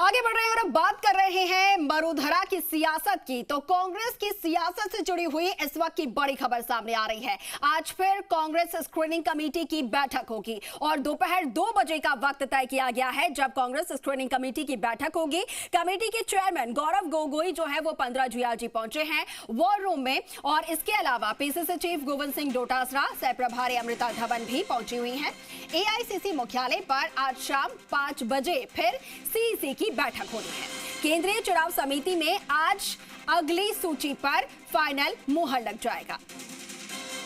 आगे बढ़ रहे हैं और अब बात कर रहे हैं मरुधरा की सियासत की। तो कांग्रेस की सियासत से जुड़ी हुई इस वक्त की बड़ी खबर सामने आ रही है। आज फिर कांग्रेस स्क्रीनिंग कमेटी की बैठक होगी और दोपहर 2 बजे का वक्त तय किया गया है जब कांग्रेस स्क्रीनिंग कमेटी की बैठक होगी। कमेटी के चेयरमैन गौरव गोगोई जो है वो 15 जीआरजी पहुंचे हैं वॉर रूम में, और इसके अलावा पीसीसी चीफ गोविंद सिंह डोटासरा, सह प्रभारी अमृता धवन भी पहुंची हुई हैं। एआईसीसी मुख्यालय पर आज शाम 5 बजे फिर सीईसी की बैठक होनी है। केंद्रीय चुनाव समिति में आज अगली सूची पर फाइनल मुहर लग जाएगा।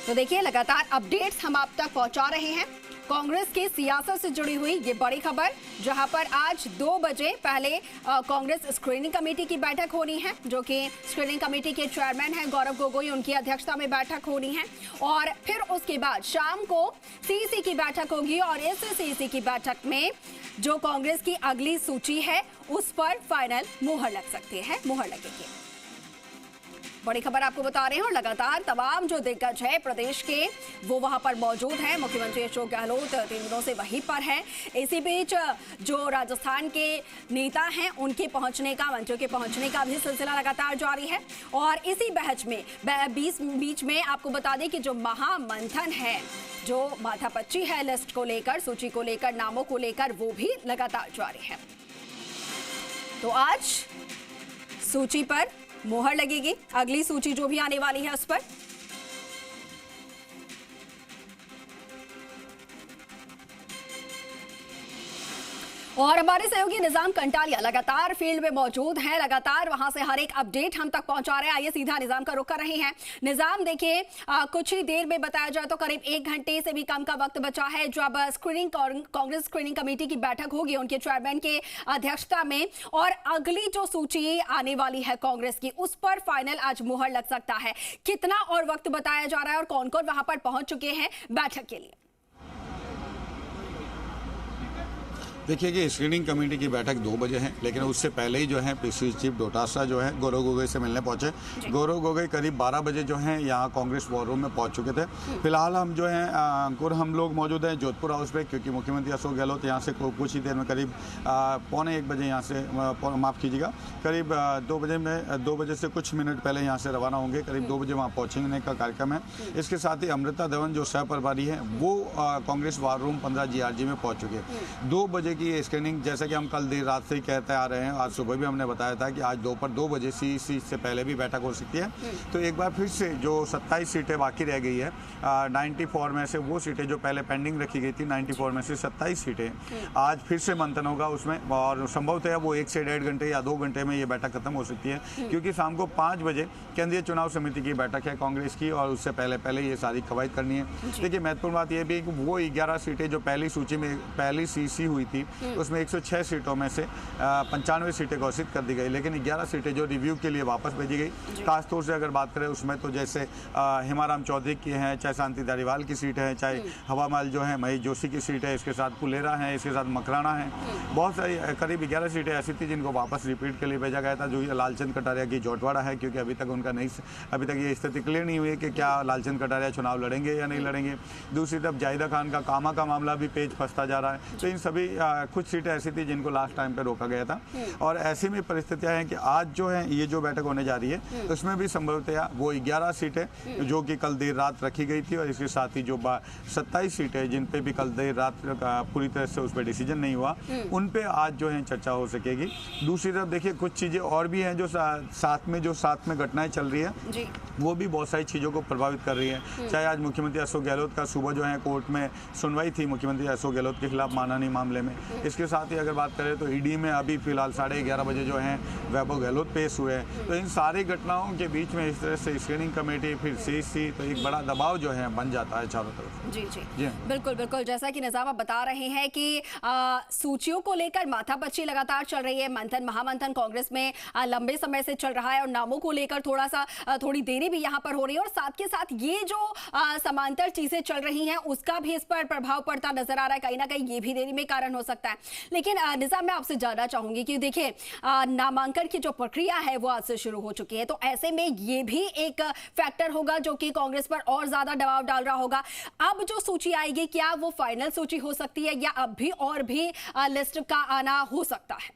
तो देखिए, लगातार अपडेट्स हम आप तक पहुंचा रहे हैं कांग्रेस की सियासत से जुड़ी हुई ये बड़ी खबर, जहां पर आज 2 बजे पहले कांग्रेस स्क्रीनिंग कमेटी की बैठक होनी है, जो कि स्क्रीनिंग कमेटी के चेयरमैन हैं गौरव गोगोई, उनकी अध्यक्षता में बैठक होनी है। और फिर उसके बाद शाम को सीईसी की बैठक होगी और इस सीईसी की बैठक में जो कांग्रेस की अगली सूची है उस पर फाइनल मुहर लग सकती है, मुहर लगेगी। बड़ी खबर आपको बता रहे हैं और लगातार तमाम जो दिग्गज है प्रदेश के वो वहां पर मौजूद हैं। मुख्यमंत्री अशोक गहलोत 3 दिनों से वहीं पर हैं। इसी बीच जो राजस्थान के नेता हैं उनके पहुंचने का, मंत्रियों के पहुंचने का भी सिलसिला लगातार जारी है। और इसी बहस में बीच में आपको बता दें कि जो महामंथन है, जो माथापच्ची है लिस्ट को लेकर, सूची को लेकर, नामों को लेकर, वो भी लगातार जारी है। तो आज सूची पर मुहर लगेगी, अगली सूची जो भी आने वाली है उस पर। और हमारे सहयोगी निजाम कंटालिया लगातार फील्ड में मौजूद हैं, लगातार वहां से हर एक अपडेट हम तक पहुंचा रहे हैं। आइए सीधा निजाम का रुख कर रहे हैं। निजाम, देखिए कुछ ही देर में बताया जाए तो करीब 1 घंटे से भी कम का वक्त बचा है जब कांग्रेस स्क्रीनिंग कमेटी की बैठक होगी उनके चेयरमैन के अध्यक्षता में, और अगली जो सूची आने वाली है कांग्रेस की उस पर फाइनल आज मुहर लग सकता है। कितना और वक्त बताया जा रहा है और कौन कौन वहां पर पहुंच चुके हैं बैठक के लिए? देखिए कि स्क्रीनिंग कमेटी की बैठक 2 बजे है, लेकिन उससे पहले ही जो है पीसीसी चीफ डोटासरा जो है गौरव गोगोई से मिलने पहुंचे। गौरव गोगोई करीब 12 बजे जो है यहाँ कांग्रेस वॉर रूम में पहुंच चुके थे। फिलहाल हम जो है अंकुर हम लोग मौजूद हैं जोधपुर हाउस पे, क्योंकि मुख्यमंत्री अशोक गहलोत यहाँ से कुछ ही देर में करीब 1:45 बजे यहाँ से माफ़ कीजिएगा करीब 2 बजे से कुछ मिनट पहले यहाँ से रवाना होंगे। करीब 2 बजे वहाँ पहुँचने का कार्यक्रम है। इसके साथ ही अमृता धवन जो सह प्रभारी है वो कांग्रेस वॉर रूम 15 जीआरजी में पहुँच चुके हैं। 2 बजे की स्क्रीनिंग, जैसा कि हम कल देर रात से ही कहते आ रहे हैं, आज सुबह भी हमने बताया था कि आज दोपहर 2 बजे सीईसी से पहले भी बैठक हो सकती है। तो एक बार फिर से जो 27 सीटें बाकी रह गई है 94 में से, वो सीटें जो पहले पेंडिंग रखी गई थी 94 में से 27 सीटें, आज फिर से मंथन होगा उसमें, और संभवतः वो 1 से 1.5 घंटे या 2 घंटे में ये बैठक खत्म हो सकती है, क्योंकि शाम को 5 बजे केंद्रीय चुनाव समिति की बैठक है कांग्रेस की, और उससे पहले ये सारी कवायद करनी है। देखिए, महत्वपूर्ण बात यह भी है कि वो 11 सीटें जो पहली सूची में पहली सीईसी हुई थी उसमें 106 सीटों में से 95 सीटें घोषित कर दी गई, लेकिन 11 सीटें जो रिव्यू के लिए वापस भेजी गई। खासतौर से अगर बात करें उसमें तो जैसे हिमाराम चौधरी की हैं, चाहे शांति धारीवाल की सीट है, चाहे हवामहल जो है महेश जोशी की सीट है, इसके साथ फुलेरा है, इसके साथ मकराना है, बहुत सारी करीब 11 सीटें ऐसी थी जिनको वापस रिपीट के लिए भेजा गया था। जो ये लालचंद कटारिया की जोटवाड़ा है, क्योंकि अभी तक ये स्थिति क्लियर नहीं हुई है कि क्या लालचंद कटारिया चुनाव लड़ेंगे या नहीं लड़ेंगे। दूसरी तरफ जाहिदा खान का कामा का मामला भी पेच फंसता जा रहा है। तो इन सभी कुछ सीटें ऐसी थी जिनको लास्ट टाइम पे रोका गया था, और ऐसी में परिस्थितियां हैं कि आज जो है ये जो बैठक होने जा रही है उसमें भी संभवतः वो 11 सीटें जो कि कल देर रात रखी गई थी, और इसके साथ ही जो 27 सीटें जिन पे भी कल देर रात पूरी तरह से उस पर डिसीजन नहीं हुआ, उन पे आज जो है चर्चा हो सकेगी। दूसरी तरफ देखिए कुछ चीज़ें और भी हैं जो साथ में घटनाएं चल रही है, वो भी बहुत सारी चीज़ों को प्रभावित कर रही है। चाहे आज मुख्यमंत्री अशोक गहलोत का सुबह जो है कोर्ट में सुनवाई थी मुख्यमंत्री अशोक गहलोत के खिलाफ मानहानि मामले में। इसके साथ ही अगर बात करें तो ईडी में अभी फिलहाल 11:30 बजे जो है वैभव गहलोत पेश हुए हैं। तो इन सारी घटनाओं के बीच में इस तरह से स्क्रीनिंग कमेटी फिर सीईसी, तो एक बड़ा दबाव जो है बन जाता है चारों तरफ। जी बिल्कुल जैसा कि निजाम आप बता रहे हैं कि सूचियों को लेकर माथापच्ची लगातार चल रही है। महामंथन कांग्रेस में लंबे समय से चल रहा है, और नामों को लेकर थोड़ी देरी भी यहाँ पर हो रही है, और साथ के साथ ये जो समांतर चीजें चल रही हैं उसका भी इस पर प्रभाव पड़ता नजर आ रहा है। कहीं ना कहीं ये भी देरी में कारण हो सकता है। लेकिन निजाम, मैं आपसे जानना चाहूंगी कि देखिए नामांकन की जो प्रक्रिया है वो आज से शुरू हो चुकी है, तो ऐसे में ये भी एक फैक्टर होगा जो कि कांग्रेस पर और ज्यादा दबाव डाल रहा होगा। अब जो सूची आएगी क्या वो फाइनल सूची हो सकती है, या अब भी और भी लिस्ट का आना हो सकता है?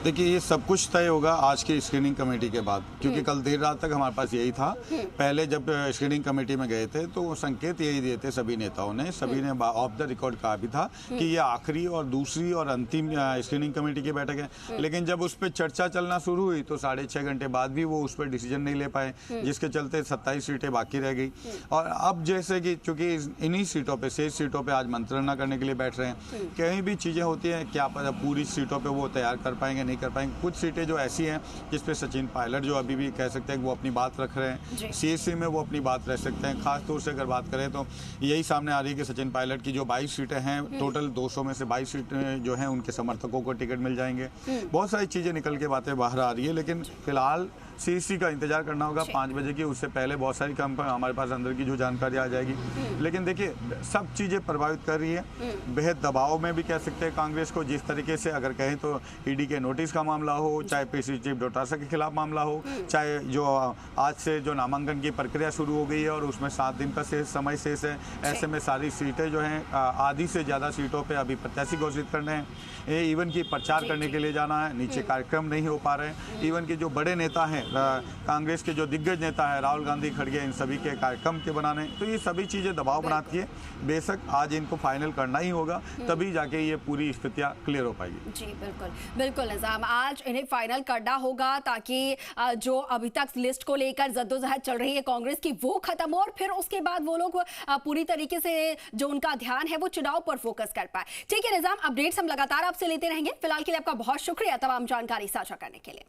देखिए ये सब कुछ तय होगा आज की स्क्रीनिंग कमेटी के बाद, क्योंकि कल देर रात तक हमारे पास यही था। पहले जब स्क्रीनिंग कमेटी में गए थे तो संकेत यही दिए थे सभी नेताओं ने, सभी ने ऑफ द रिकॉर्ड कहा भी था कि ये आखिरी और दूसरी और अंतिम स्क्रीनिंग कमेटी की बैठक है। लेकिन जब उस पर चर्चा चलना शुरू हुई तो 6.5 घंटे बाद भी वो उस पर डिसीजन नहीं ले पाए, जिसके चलते 27 सीटें बाकी रह गई। और अब जैसे कि चूंकि इन्हीं सीटों पे, शेष सीटों पे आज मंत्रणा करने के लिए बैठ रहे हैं, कहीं भी चीजें होती हैं, क्या पता पूरी सीटों पे वो तैयार कर पाएंगे नहीं कर पाएंगे। कुछ सीटें जो ऐसी हैं जिसपे सचिन पायलट जो अभी भी कह सकते हैं कि वो अपनी बात रख रहे हैं, सीएससी में वो अपनी बात रख सकते हैं। खास तौर से अगर बात करें तो यही सामने आ रही है कि सचिन पायलट की जो 22 सीटें हैं, टोटल 200 में से 22 सीटें जो हैं उनके समर्थकों को टिकट मिल जाएंगे। बहुत सारी चीजें निकल के बातें बाहर आ रही है, लेकिन फिलहाल सीएससी का इंतजार करना होगा 5 बजे की। उससे पहले बहुत सारी हमारे पास अंदर की जो जानकारी आ जाएगी। लेकिन देखिए सब चीजें प्रभावित कर रही है। बेहद दबाव में भी कह सकते हैं कांग्रेस को, जिस तरीके से अगर कहें तो ईडी के नोटिस का मामला हो, चाहे पीसीसी चीफ डोटासरा के खिलाफ मामला हो, चाहे जो आज से जो नामांकन की प्रक्रिया शुरू हो गई है और उसमें 7 दिन का समय शेष है। ऐसे में सारी सीटें जो हैं आधी से ज़्यादा सीटों पे अभी प्रत्याशी घोषित करने हैं। इवन की प्रचार करने के लिए जाना है, नीचे कार्यक्रम नहीं हो पा रहे हैं। इवन के जो बड़े नेता हैं, कांग्रेस के जो दिग्गज नेता है राहुल गांधी, खड़गे, इन सभी के कार्यक्रम के बनाने, तो ये सभी चीज़ें दबाव बनाती है। बेशक आज इनको फाइनल करना ही होगा, तभी जाके ये पूरी स्थितियाँ क्लियर हो पाएगी। जी बिल्कुल बिल्कुल निजाम, आज इन्हें फाइनल करना होगा ताकि जो अभी तक लिस्ट को लेकर जद्दोजहद चल रही है कांग्रेस की वो खत्म हो और फिर उसके बाद वो लोग पूरी तरीके से जो उनका ध्यान है वो चुनाव पर फोकस कर पाए। ठीक है निजाम, अपडेट्स हम लगातार आपसे लेते रहेंगे। फिलहाल के लिए आपका बहुत शुक्रिया तमाम जानकारी साझा करने के लिए।